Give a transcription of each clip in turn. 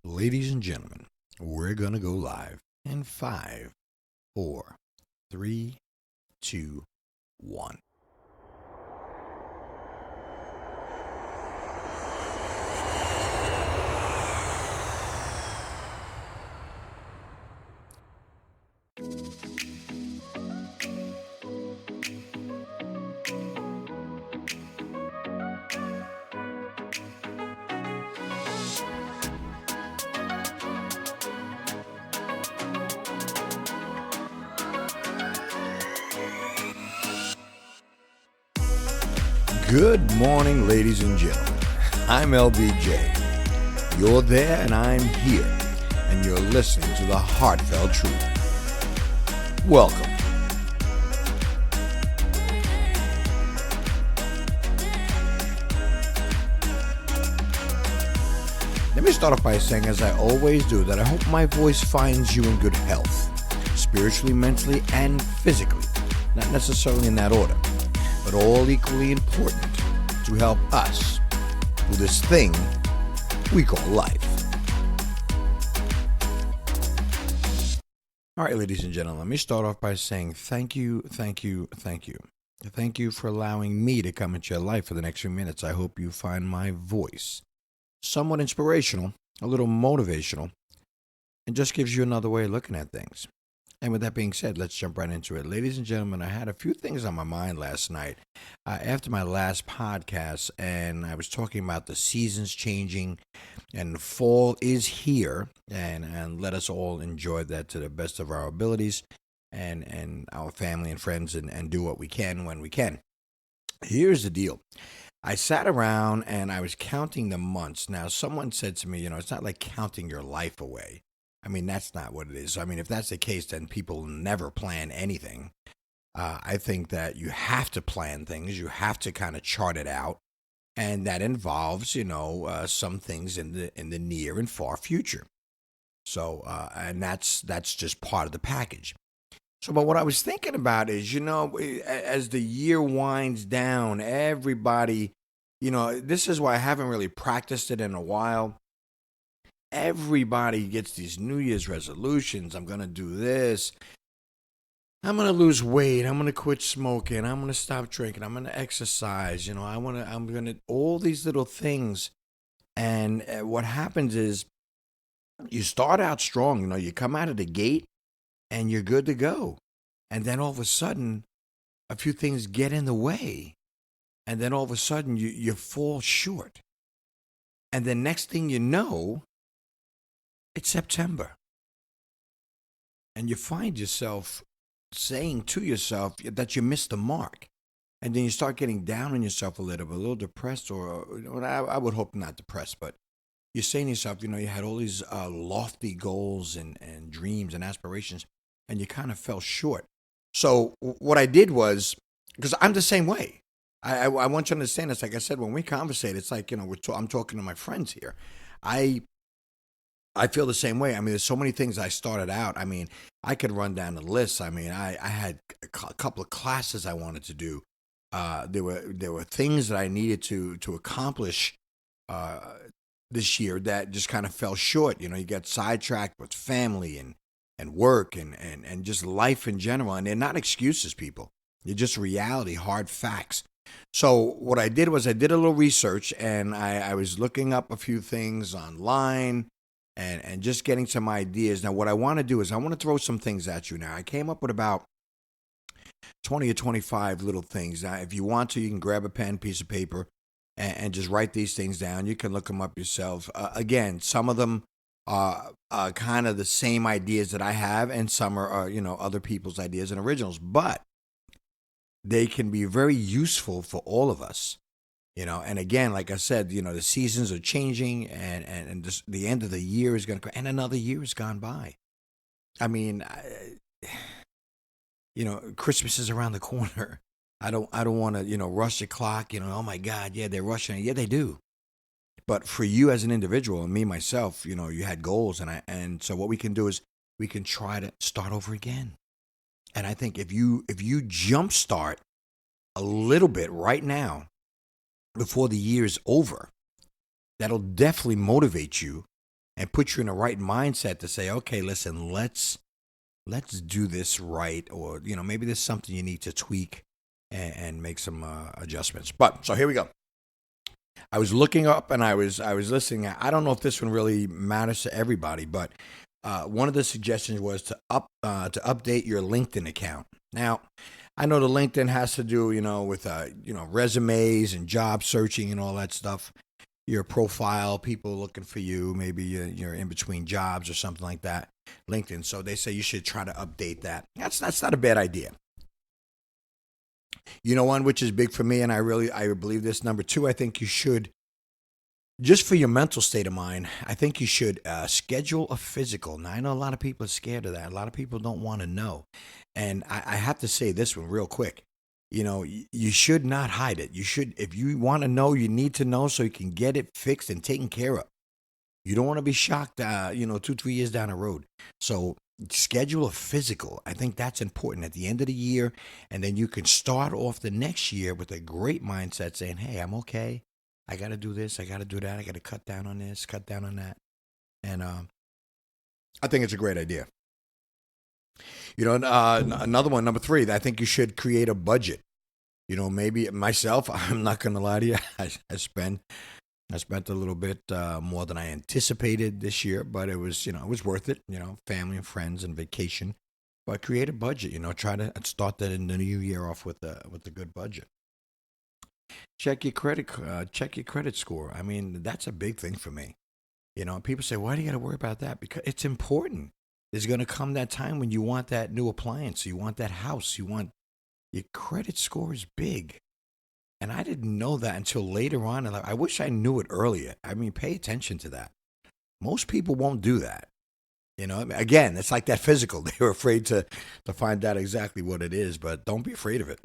Ladies and gentlemen, we're going to go live in 5, 4, 3, 2, 1. Good morning, ladies and gentlemen. I'm LBJ. You're there and I'm here, and you're listening to the Heartfelt Truth. Welcome. Let me start off by saying, as I always do, that I hope my voice finds you in good health, spiritually, mentally, and physically. Not necessarily in that order, but all equally important to help us through this thing we call life. All right, ladies and gentlemen, let me start off by saying thank you. Thank you for allowing me to come into your life for the next few minutes. I hope you find my voice somewhat inspirational, a little motivational, and just gives you another way of looking at things. And with that being said, let's jump right into it. Ladies and gentlemen, I had a few things on my mind last night after my last podcast, and I was talking about the seasons changing, and fall is here, and let us all enjoy that to the best of our abilities, and our family and friends, and do what we can when we can. Here's the deal. I sat around and I was counting the months. Now, someone said to me, it's not like counting your life away. I mean, that's not what it is. I mean, if that's the case, then people never plan anything. I think that you have to plan things. You have to kind of chart it out, and that involves, some things in the near and far future. So, and that's just part of the package. So, but what I was thinking about is, as the year winds down, everybody, this is why I haven't really practiced it in a while. Everybody gets these New Year's resolutions. I'm going to do this. I'm going to lose weight. I'm going to quit smoking. I'm going to stop drinking. I'm going to exercise. I'm going to, all these little things. And what happens is you start out strong. You come out of the gate and you're good to go. And then all of a sudden, a few things get in the way. And then all of a sudden, you fall short. And the next thing you know, it's September. And you find yourself saying to yourself that you missed the mark. And then you start getting down on yourself a little depressed, or I would hope not depressed, but you're saying to yourself, you had all these lofty goals and dreams and aspirations, and you kind of fell short. So what I did was, because I'm the same way. I want you to understand this. Like I said, when we conversate, it's like, I'm talking to my friends here. I feel the same way. I mean, there's so many things I started out. I mean, I could run down the list. I mean, I had a couple of classes I wanted to do. There were things that I needed to accomplish this year that just kind of fell short. You get sidetracked with family and work and just life in general. And they're not excuses, people. They're just reality, hard facts. So what I did was I did a little research, and I was looking up a few things online and just getting some ideas. Now, what I want to do is I want to throw some things at you now. I came up with about 20 or 25 little things. Now, if you want to, you can grab a pen, piece of paper, and just write these things down. You can look them up yourself. Again, some of them are kind of the same ideas that I have, and some are other people's ideas and originals. But they can be very useful for all of us. And again, like I said, the seasons are changing, and the end of the year is going to come, and another year has gone by. I mean, Christmas is around the corner. I don't want to, rush the clock. Oh my God, yeah, they're rushing it. Yeah, they do. But for you as an individual, and me myself, you had goals, and so what we can do is we can try to start over again. And I think if you jumpstart a little bit right now, before the year is over, that'll definitely motivate you and put you in the right mindset to say, okay, listen, let's do this right, or maybe there's something you need to tweak and make some adjustments. But so here we go. I was looking up and I was listening. I don't know if this one really matters to everybody, but one of the suggestions was to update your LinkedIn account. Now, I know the LinkedIn has to do with resumes and job searching and all that stuff. Your profile, people looking for you, maybe you're in between jobs or something like that. LinkedIn. So they say you should try to update that. That's not a bad idea. One which is big for me, and I believe this. Number two, I think you should, just for your mental state of mind, I think you should schedule a physical. Now, I know a lot of people are scared of that. A lot of people don't want to know. And I have to say this one real quick. You should not hide it. You should, if you want to know, you need to know so you can get it fixed and taken care of. You don't want to be shocked, 2, 3 years down the road. So schedule a physical. I think that's important at the end of the year. And then you can start off the next year with a great mindset saying, hey, I'm okay. I got to do this. I got to do that. I got to cut down on this, cut down on that. And I think it's a great idea. Another one, number three, I think you should create a budget. Maybe myself, I'm not going to lie to you. I spent a little bit more than I anticipated this year, but it was worth it. Family and friends and vacation. But create a budget. Try to start that in the new year off with a good budget. Check your credit score. I mean, that's a big thing for me. People say, why do you got to worry about that? Because it's important. There's going to come that time when you want that new appliance, you want that house, your credit score is big. And I didn't know that until later on. And I wish I knew it earlier. I mean, pay attention to that. Most people won't do that. Again, it's like that physical. They're afraid to find out exactly what it is, but don't be afraid of it.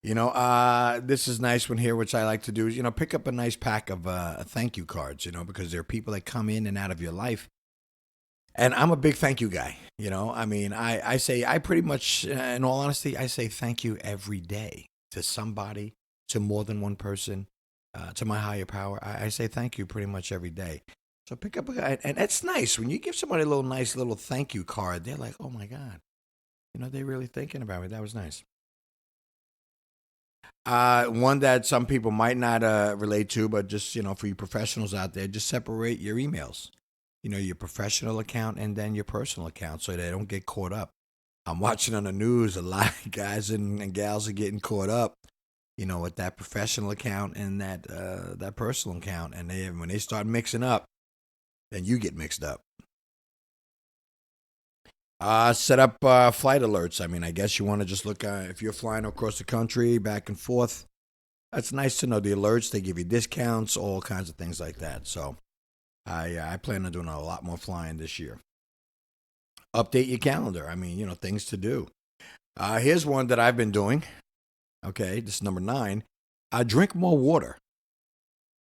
This is nice one here, which I like to do is, pick up a nice pack of thank you cards, because there are people that come in and out of your life. And I'm a big thank you guy. I mean, I say, I pretty much, in all honesty, I say thank you every day to somebody, to more than one person, to my higher power. I say thank you pretty much every day. So pick up a guy, and it's nice when you give somebody a nice little thank you card. They're like, oh my God, they're really thinking about me. That was nice. One that some people might not relate to, but just for you professionals out there, just separate your emails. Your professional account and then your personal account, so they don't get caught up. I'm watching on the news a lot of guys and gals are getting caught up, with that professional account and that personal account, and when they start mixing up, then you get mixed up. Set up flight alerts. I mean, I guess you want to just look if you're flying across the country, back and forth. That's nice to know the alerts. They give you discounts, all kinds of things like that. So I plan on doing a lot more flying this year. Update your calendar. I mean, things to do. Here's one that I've been doing. Okay, this is number 9. Drink more water.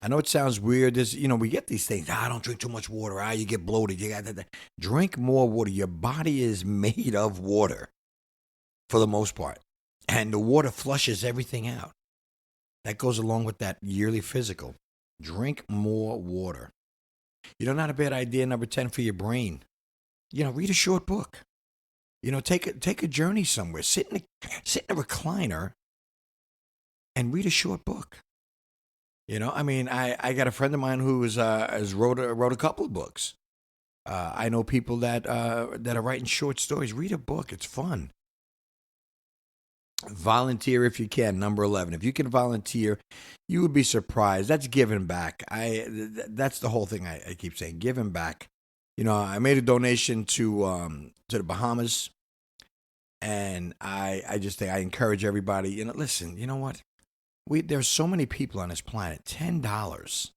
I know it sounds weird. We get these things. Don't drink too much water. You get bloated. You got that. Drink more water. Your body is made of water for the most part. And the water flushes everything out. That goes along with that yearly physical. Drink more water. Not a bad idea, number 10, for your brain. Read a short book. Take a journey somewhere. Sit in a recliner and read a short book. I mean, I got a friend of mine who has wrote a couple of books. I know people that are writing short stories. Read a book; it's fun. Volunteer if you can. Number 11. If you can volunteer, you would be surprised. That's giving back. That's the whole thing. I keep saying giving back. I made a donation to the Bahamas, and I just think I encourage everybody. Listen. You know what? There's so many people on this planet. $10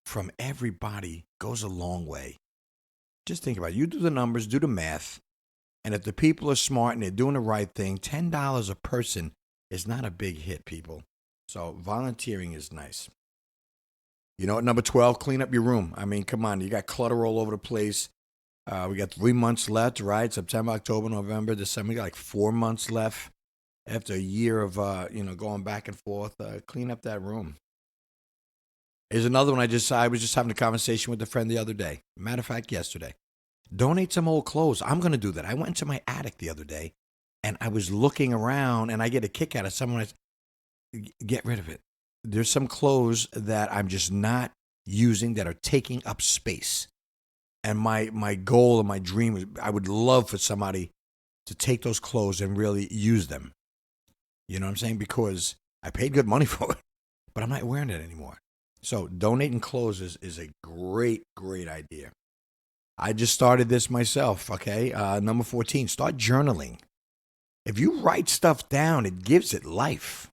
from everybody goes a long way. Just think about it. You do the numbers, do the math, and if the people are smart and they're doing the right thing, $10 a person is not a big hit, people. So volunteering is nice. Number 12, clean up your room. I mean, come on, you got clutter all over the place. We got 3 months left, right? September, October, November, December. We got like 4 months left. After a year of going back and forth, clean up that room. Here's another one. I was just having a conversation with a friend the other day. Matter of fact, yesterday. Donate some old clothes. I'm going to do that. I went into my attic the other day and I was looking around and I get a kick out of someone. Get rid of it. There's some clothes that I'm just not using that are taking up space. And my goal and my dream is I would love for somebody to take those clothes and really use them. You know what I'm saying? Because I paid good money for it, but I'm not wearing it anymore. So donating clothes is a great, great idea. I just started this myself, okay? Number 14, start journaling. If you write stuff down, it gives it life.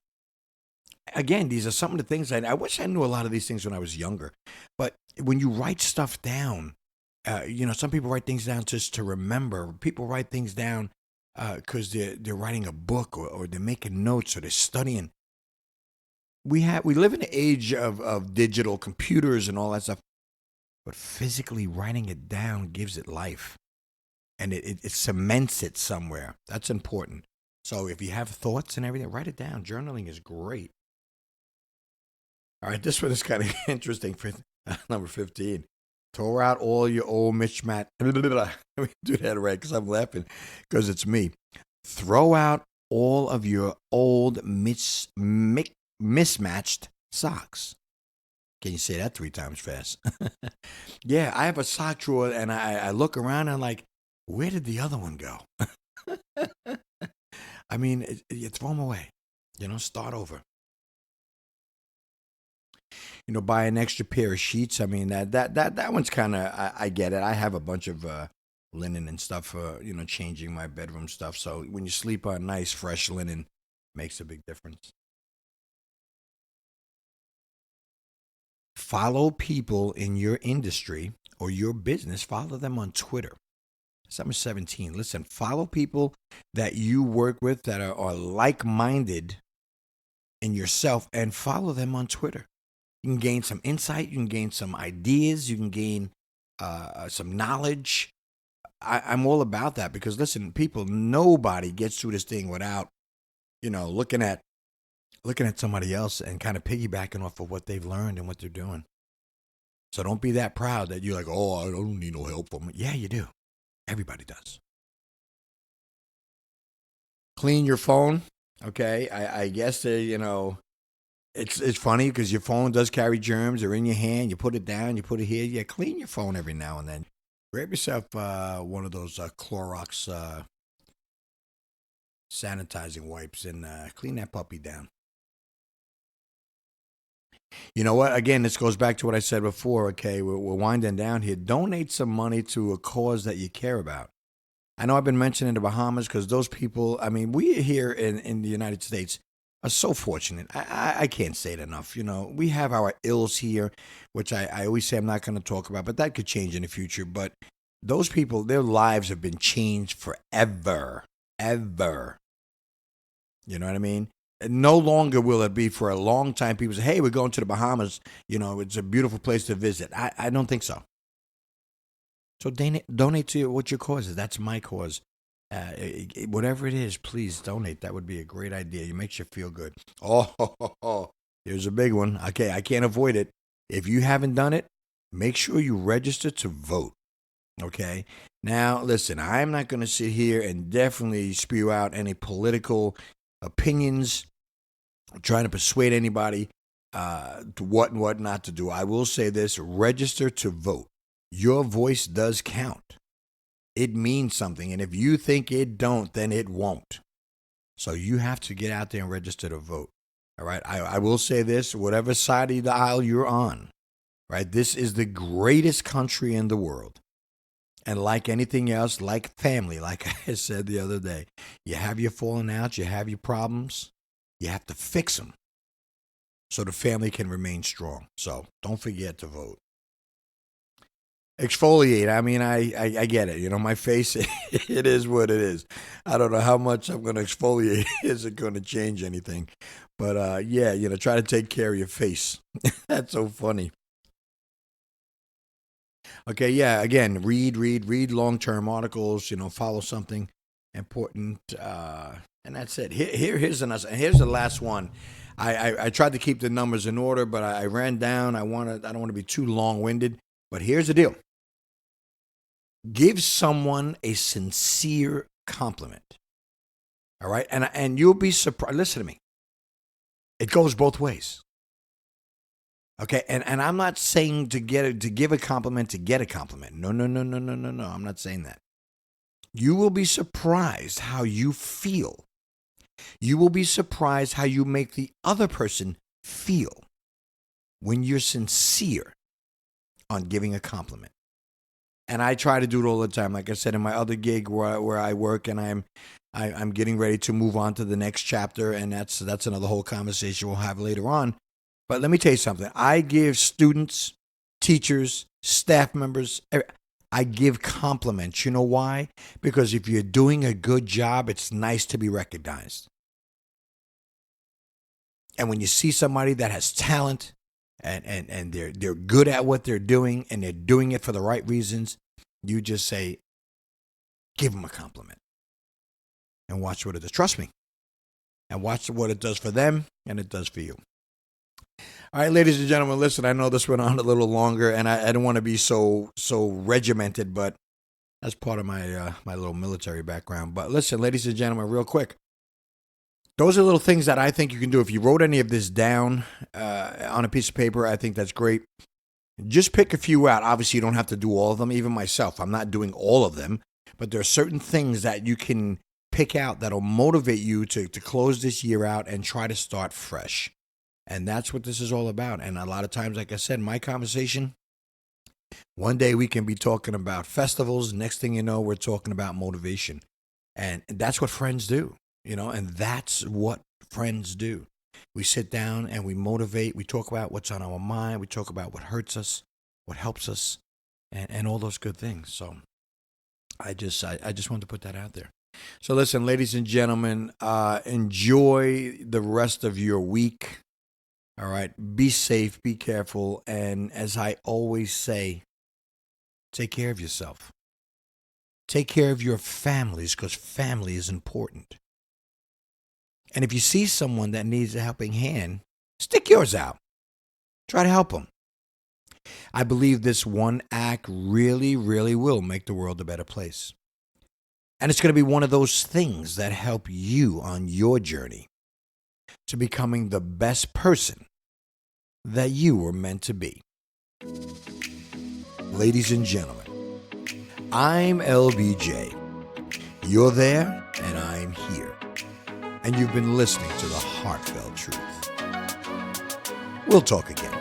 Again, these are some of the things I wish I knew a lot of these things when I was younger. But when you write stuff down, some people write things down just to remember. People write things down because they're writing a book or they're making notes or they're studying. We live in an age of digital computers and all that stuff, but physically writing it down gives it life, and it cements it somewhere. That's important. So if you have thoughts and everything, write it down. Journaling is great. All right, this one is kind of interesting. For number 15, throw out all your old mismatch. Let me do that right because I'm laughing because it's me. Throw out all of your old mismatched socks. Can you say that 3 times fast? Yeah, I have a sock drawer and I look around and I'm like, where did the other one go? I mean, you throw them away. Start over. Buy an extra pair of sheets. I mean, that one's kind of, I get it. I have a bunch of linen and stuff for, changing my bedroom stuff. So when you sleep on nice, fresh linen, makes a big difference. Follow people in your industry or your business. Follow them on Twitter. That's number 17. Listen, follow people that you work with that are like-minded in yourself and follow them on Twitter. You can gain some insight. You can gain some ideas. You can gain some knowledge. I'm all about that because, listen, people, nobody gets through this thing without, looking at somebody else and kind of piggybacking off of what they've learned and what they're doing. So don't be that proud that you're like, oh, I don't need no help from it. Yeah, you do. Everybody does. Clean your phone. Okay. I guess, it's funny because your phone does carry germs. They're in your hand. You put it down. You put it here. Yeah, clean your phone every now and then. Grab yourself one of those Clorox sanitizing wipes and clean that puppy down. You know what? Again, this goes back to what I said before. Okay, we're winding down here. Donate some money to a cause that you care about. I know I've been mentioning the Bahamas because those people, I mean, we here in the United States are so fortunate. I can't say it enough. We have our ills here, which I always say I'm not going to talk about, but that could change in the future. But those people, their lives have been changed forever, ever. You know what I mean? No longer will it be for a long time. People say, hey, we're going to the Bahamas. It's a beautiful place to visit. I don't think so. So donate to what your cause is. That's my cause. Whatever it is, please donate. That would be a great idea. It makes you feel good. Oh, here's a big one. Okay, I can't avoid it. If you haven't done it, make sure you register to vote. Okay? Now, listen, I'm not going to sit here and definitely spew out any political opinions, trying to persuade anybody to what and what not to do. I will say this, register to vote. Your voice does count. It means something. And if you think it don't, then it won't. So you have to get out there and register to vote. All right. I will say this, whatever side of the aisle you're on, right? This is the greatest country in the world. And like anything else, like family, like I said the other day, you have your falling out, you have your problems, you have to fix them so the family can remain strong. So don't forget to vote. Exfoliate. I mean, I get it. My face, it is what it is. I don't know how much I'm going to exfoliate. Is it going to change anything? But yeah, try to take care of your face. That's so funny. Okay, yeah, again, read long-term articles, follow something important, and that's it. Here's the last one. I tried to keep the numbers in order, but I ran down. I don't want to be too long-winded. But here's the deal. Give someone a sincere compliment. All right? And you'll be surprised. Listen to me. It goes both ways. Okay, and I'm not saying to give a compliment to get a compliment. No. I'm not saying that. You will be surprised how you feel. You will be surprised how you make the other person feel when you're sincere on giving a compliment. And I try to do it all the time. Like I said, in my other gig where I work, and I'm getting ready to move on to the next chapter, and that's another whole conversation we'll have later on. But let me tell you something. I give students, teachers, staff members, I give compliments. You know why? Because if you're doing a good job, it's nice to be recognized. And when you see somebody that has talent and they're good at what they're doing and they're doing it for the right reasons, you just say, give them a compliment. And watch what it does. Trust me. And watch what it does for them and it does for you. All right, ladies and gentlemen, listen, I know this went on a little longer, and I don't want to be so regimented, but that's part of my my little military background. But listen, ladies and gentlemen, real quick, those are little things that I think you can do. If you wrote any of this down on a piece of paper, I think that's great. Just pick a few out. Obviously, you don't have to do all of them. Even myself, I'm not doing all of them, but there are certain things that you can pick out that'll motivate you to close this year out and try to start fresh. And that's what this is all about. And a lot of times, like I said, my conversation, one day we can be talking about festivals. Next thing you know, we're talking about motivation. And that's what friends do, and that's what friends do. We sit down and we motivate. We talk about what's on our mind. We talk about what hurts us, what helps us, and all those good things. So I just wanted to put that out there. So listen, ladies and gentlemen, enjoy the rest of your week. All right, be safe, be careful, and as I always say, take care of yourself. Take care of your families, because family is important. And if you see someone that needs a helping hand, stick yours out. Try to help them. I believe this one act really, really will make the world a better place. And it's going to be one of those things that help you on your journey to becoming the best person that you were meant to be. Ladies and gentlemen, I'm LBJ. You're there and I'm here. And you've been listening to the Heartfelt Truth. We'll talk again.